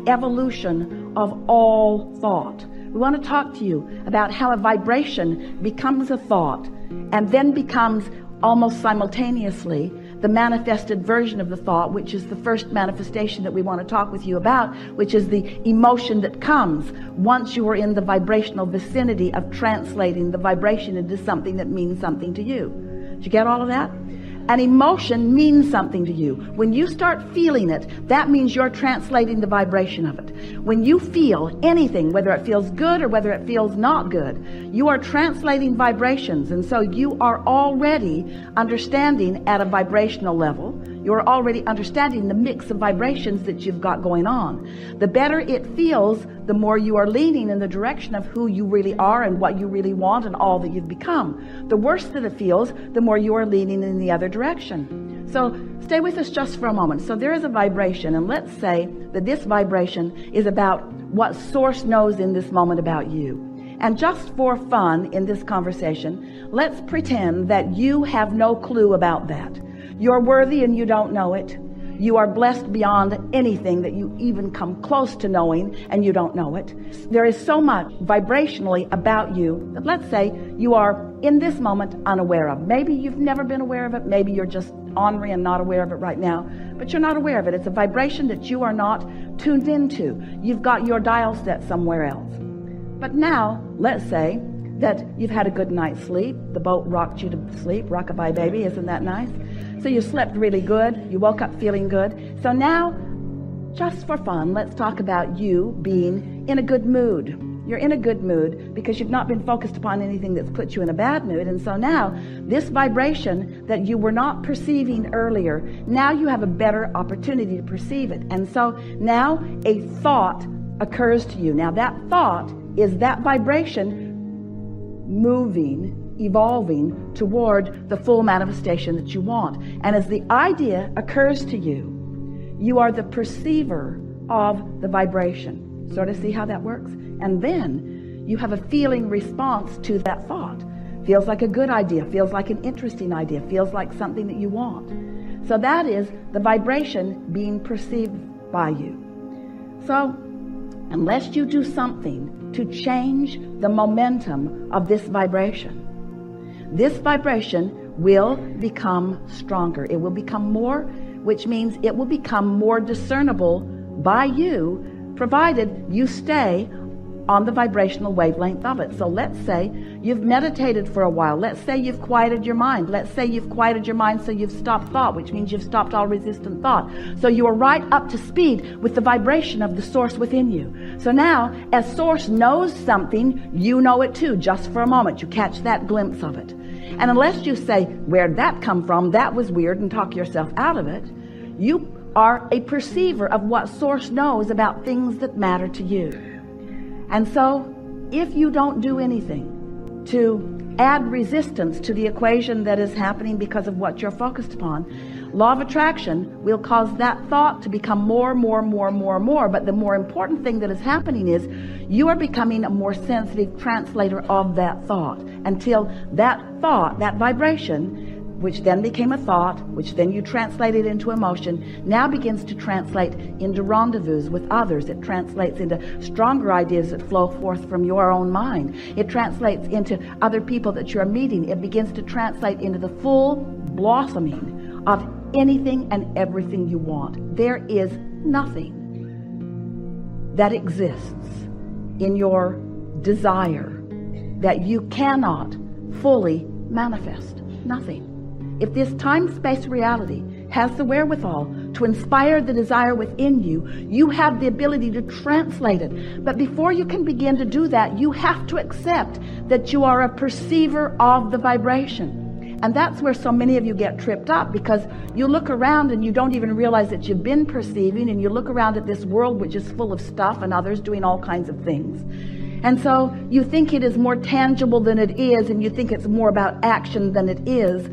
the evolution of all thought. We want to talk to you about how a vibration becomes a thought and then becomes almost simultaneously the manifested version of the thought, which is the first manifestation that we want to talk with you about, which is the emotion that comes once you are in the vibrational vicinity of translating the vibration into something that means something to you. Did you get all of that? An emotion means something to you. When you start feeling it, that means you're translating the vibration of it. When you feel anything, whether it feels good or whether it feels not good, you are translating vibrations. And so you are already understanding at a vibrational level. You're already understanding the mix of vibrations that you've got going on. The better it feels, the more you are leaning in the direction of who you really are and what you really want and all that you've become. The worse that it feels, the more you are leaning in the other direction. So stay with us just for a moment. So there is a vibration, and let's say that this vibration is about what Source knows in this moment about you. And just for fun in this conversation, let's pretend that you have no clue about that. You're worthy and you don't know it. You are blessed beyond anything that you even come close to knowing, and you don't know it. There is so much vibrationally about you that, let's say, you are in this moment unaware of. Maybe you've never been aware of it. Maybe you're just ornery and not aware of it right now, but you're not aware of it. It's a vibration that you are not tuned into. You've got your dial set somewhere else. But now, let's say that you've had a good night's sleep. The boat rocked you to sleep. Rock-a-bye, baby. Isn't that nice? So you slept really good. You woke up feeling good. So now, just for fun, let's talk about you being in a good mood. You're in a good mood because you've not been focused upon anything that's put you in a bad mood. And so now, this vibration that you were not perceiving earlier, now you have a better opportunity to perceive it. And so now a thought occurs to you. Now that thought is that vibration moving, evolving toward the full manifestation that you want. And as the idea occurs to you, you are the perceiver of the vibration. Sort of see how that works? And then you have a feeling response to that thought. Feels like a good idea, feels like an interesting idea, feels like something that you want. So that is the vibration being perceived by you. So unless you do something to change the momentum of this vibration will become stronger. It will become more, which means it will become more discernible by you, provided you stay on the vibrational wavelength of it. So let's say you've meditated for a while. Let's say you've quieted your mind. Let's say you've quieted your mind so you've stopped thought, which means you've stopped all resistant thought. So you are right up to speed with the vibration of the Source within you. So now, as Source knows something, you know it too, just for a moment. You catch that glimpse of it. And unless you say, where'd that come from? That was weird, and talk yourself out of it, you are a perceiver of what Source knows about things that matter to you. And so, if you don't do anything to add resistance to the equation that is happening because of what you're focused upon, law of attraction will cause that thought to become more. But the more important thing that is happening is you are becoming a more sensitive translator of that thought, until that thought, that vibration, which then became a thought, which then you translated into emotion, now begins to translate into rendezvous with others. It translates into stronger ideas that flow forth from your own mind. It translates into other people that you're meeting. It begins to translate into the full blossoming of anything and everything you want. There is nothing that exists in your desire that you cannot fully manifest. Nothing. If this time-space reality has the wherewithal to inspire the desire within you, you have the ability to translate it. But before you can begin to do that, you have to accept that you are a perceiver of the vibration. And that's where so many of you get tripped up, because you look around and you don't even realize that you've been perceiving, and you look around at this world which is full of stuff and others doing all kinds of things. And so you think it is more tangible than it is, and you think it's more about action than it is.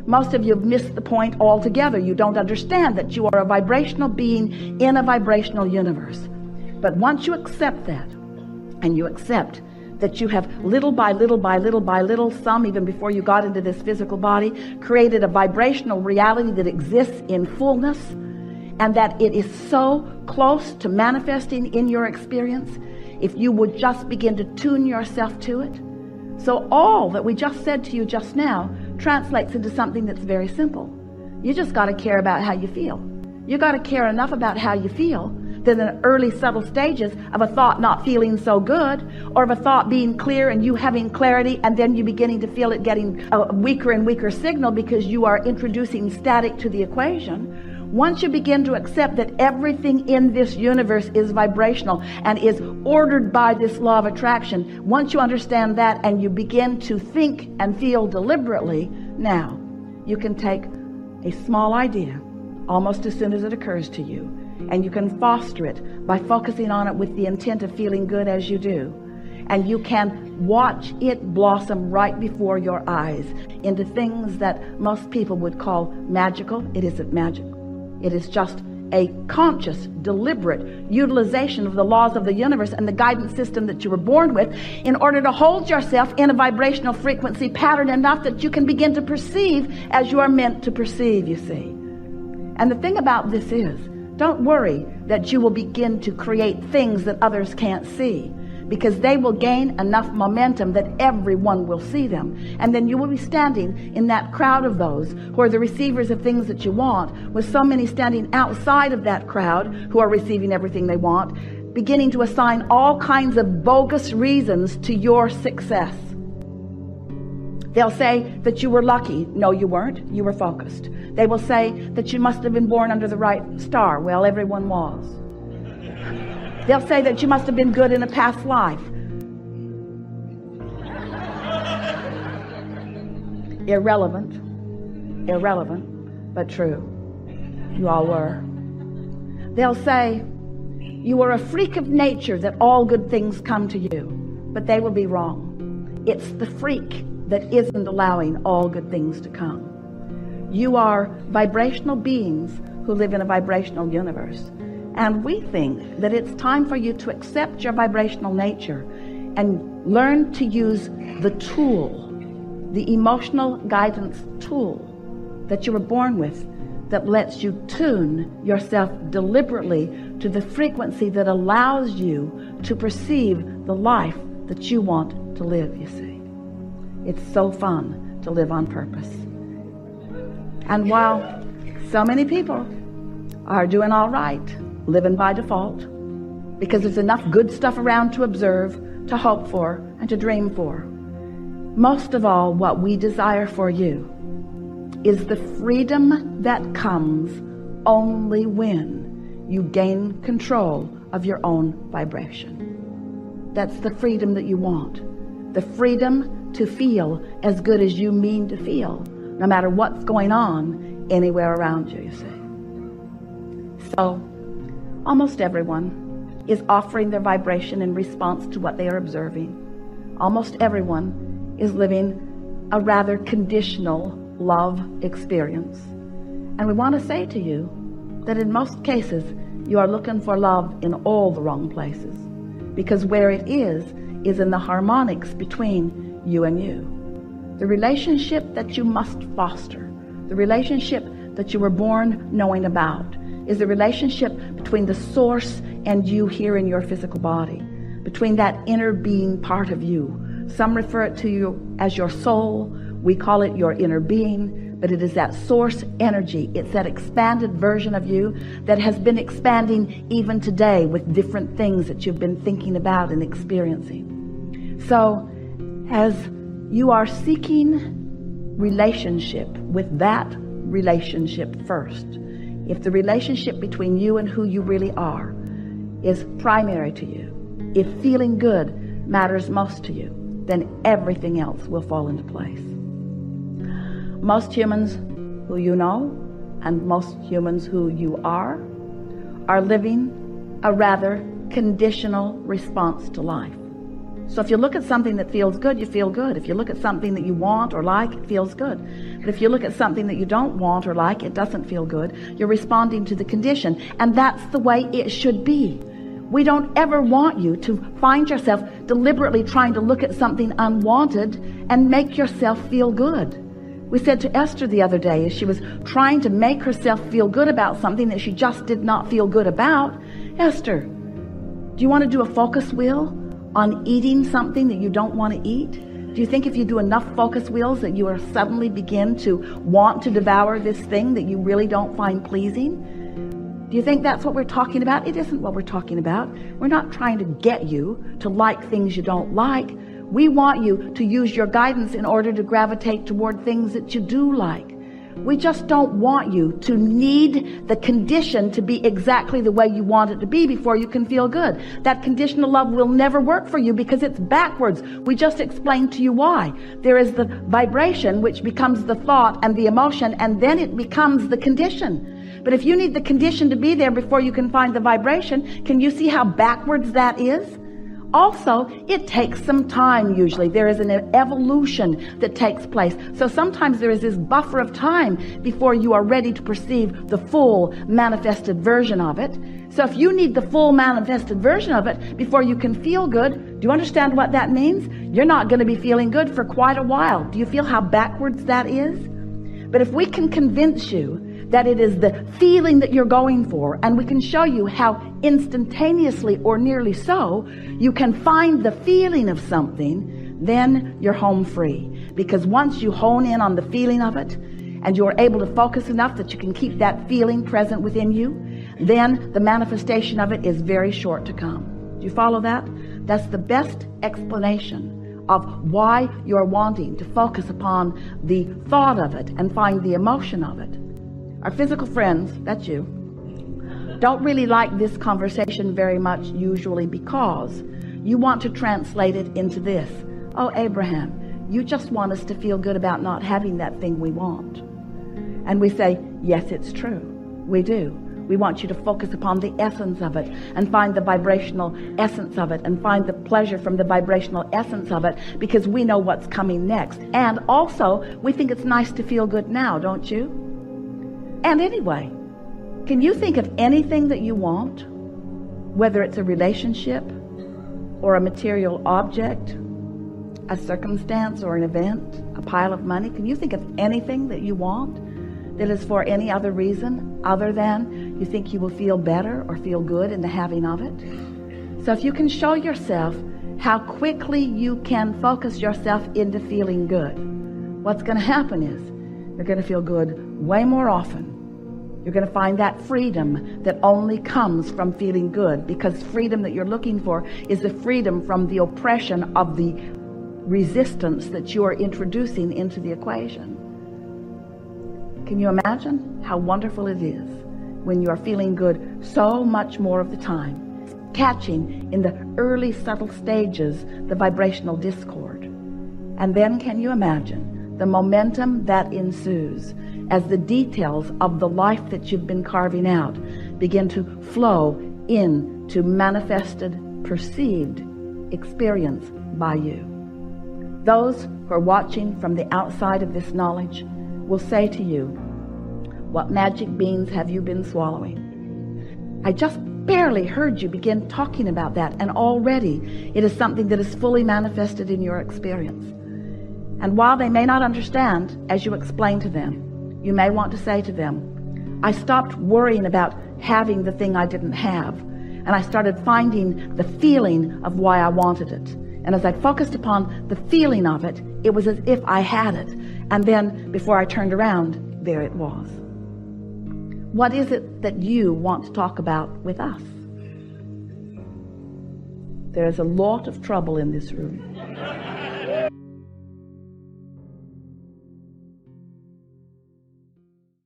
Most of you have missed the point altogether. You don't understand that you are a vibrational being in a vibrational universe. But once you accept that, and you accept that you have little by little, some even before you got into this physical body, created a vibrational reality that exists in fullness, and that it is so close to manifesting in your experience if you would just begin to tune yourself to it. So all that we just said to you just now translates into something that's very simple. You just got to care about how you feel. You got to care enough about how you feel that in the early subtle stages of a thought not feeling so good, or of a thought being clear and you having clarity, and then you beginning to feel it getting a weaker and weaker signal because you are introducing static to the equation. Once you begin to accept that everything in this universe is vibrational and is ordered by this law of attraction, once you understand that and you begin to think and feel deliberately, now you can take a small idea almost as soon as it occurs to you, and you can foster it by focusing on it with the intent of feeling good as you do. And you can watch it blossom right before your eyes into things that most people would call magical. It isn't magical. It is just a conscious, deliberate utilization of the laws of the universe and the guidance system that you were born with in order to hold yourself in a vibrational frequency pattern enough that you can begin to perceive as you are meant to perceive, you see. And the thing about this is, don't worry that you will begin to create things that others can't see, because they will gain enough momentum that everyone will see them. And then you will be standing in that crowd of those who are the receivers of things that you want, with so many standing outside of that crowd who are receiving everything they want, beginning to assign all kinds of bogus reasons to your success. They'll say that you were lucky. No, you weren't. You were focused. They will say that you must have been born under the right star. Well, everyone was. They'll say that you must have been good in a past life. Irrelevant, but true. You all were. They'll say you were a freak of nature, that all good things come to you. But they will be wrong. It's the freak that isn't allowing all good things to come. You are vibrational beings who live in a vibrational universe. And we think that it's time for you to accept your vibrational nature and learn to use the tool, the emotional guidance tool that you were born with, that lets you tune yourself deliberately to the frequency that allows you to perceive the life that you want to live, you see. It's so fun to live on purpose. And while so many people are doing all right, living by default, because there's enough good stuff around to observe, to hope for, and to dream for, most of all, what we desire for you is the freedom that comes only when you gain control of your own vibration. That's the freedom that you want. The freedom to feel as good as you mean to feel, no matter what's going on anywhere around you, you see. So, almost everyone is offering their vibration in response to what they are observing. Almost everyone is living a rather conditional love experience. And we want to say to you that in most cases, you are looking for love in all the wrong places. Because where it is in the harmonics between you and you. The relationship that you must foster, the relationship that you were born knowing about, is the relationship between the source and you here in your physical body, between that inner being part of you. Some refer it to you as your soul. We call it your inner being, but it is that source energy. It's that expanded version of you that has been expanding even today with different things that you've been thinking about and experiencing. So, as you are seeking relationship with that relationship first, if the relationship between you and who you really are is primary to you, if feeling good matters most to you, then everything else will fall into place. Most humans who you know and most humans who you are living a rather conditional response to life. So if you look at something that feels good, you feel good. If you look at something that you want or like, it feels good. But if you look at something that you don't want or like, it doesn't feel good. You're responding to the condition. And that's the way it should be. We don't ever want you to find yourself deliberately trying to look at something unwanted and make yourself feel good. We said to Esther the other day, as she was trying to make herself feel good about something that she just did not feel good about, Esther, do you want to do a focus wheel on eating something that you don't want to eat? Do you think if you do enough focus wheels that you will suddenly begin to want to devour this thing that you really don't find pleasing? Do you think that's what we're talking about? It isn't what we're talking about. We're not trying to get you to like things you don't like. We want you to use your guidance in order to gravitate toward things that you do like. We just don't want you to need the condition to be exactly the way you want it to be before you can feel good. That conditional love will never work for you because it's backwards. We just explained to you why. There is the vibration, which becomes the thought and the emotion, and then it becomes the condition. But if you need the condition to be there before you can find the vibration, can you see how backwards that is? Also, it takes some time usually. There is an evolution that takes place. So sometimes there is this buffer of time before you are ready to perceive the full manifested version of it. So if you need the full manifested version of it before you can feel good, do you understand what that means? You're not going to be feeling good for quite a while. Do you feel how backwards that is? But if we can convince you that it is the feeling that you're going for, and we can show you how instantaneously or nearly so you can find the feeling of something, then you're home free. Because once you hone in on the feeling of it and you're able to focus enough that you can keep that feeling present within you, then the manifestation of it is very short to come. Do you follow that? That's the best explanation of why you're wanting to focus upon the thought of it and find the emotion of it. Our physical friends, that's you, don't really like this conversation very much usually because you want to translate it into this. Oh, Abraham, you just want us to feel good about not having that thing we want. And we say, yes, it's true. We do. We want you to focus upon the essence of it and find the vibrational essence of it and find the pleasure from the vibrational essence of it because we know what's coming next. And also, we think it's nice to feel good now, don't you? And anyway, can you think of anything that you want, whether it's a relationship or a material object, a circumstance or an event, a pile of money? Can you think of anything that you want that is for any other reason other than you think you will feel better or feel good in the having of it? So if you can show yourself how quickly you can focus yourself into feeling good, what's going to happen is you're going to feel good way more often. You're going to find that freedom that only comes from feeling good, because freedom that you're looking for is the freedom from the oppression of the resistance that you are introducing into the equation. Can you imagine how wonderful it is when you are feeling good so much more of the time, catching in the early subtle stages the vibrational discord? And then can you imagine the momentum that ensues as the details of the life that you've been carving out begin to flow into manifested, perceived experience by you? Those who are watching from the outside of this knowledge will say to you, what magic beans have you been swallowing? I just barely heard you begin talking about that, and already it is something that is fully manifested in your experience. And while they may not understand as you explain to them, you may want to say to them, I stopped worrying about having the thing I didn't have, and I started finding the feeling of why I wanted it. And as I focused upon the feeling of it, it was as if I had it. And then before I turned around, there it was. What is it that you want to talk about with us? There is a lot of trouble in this room.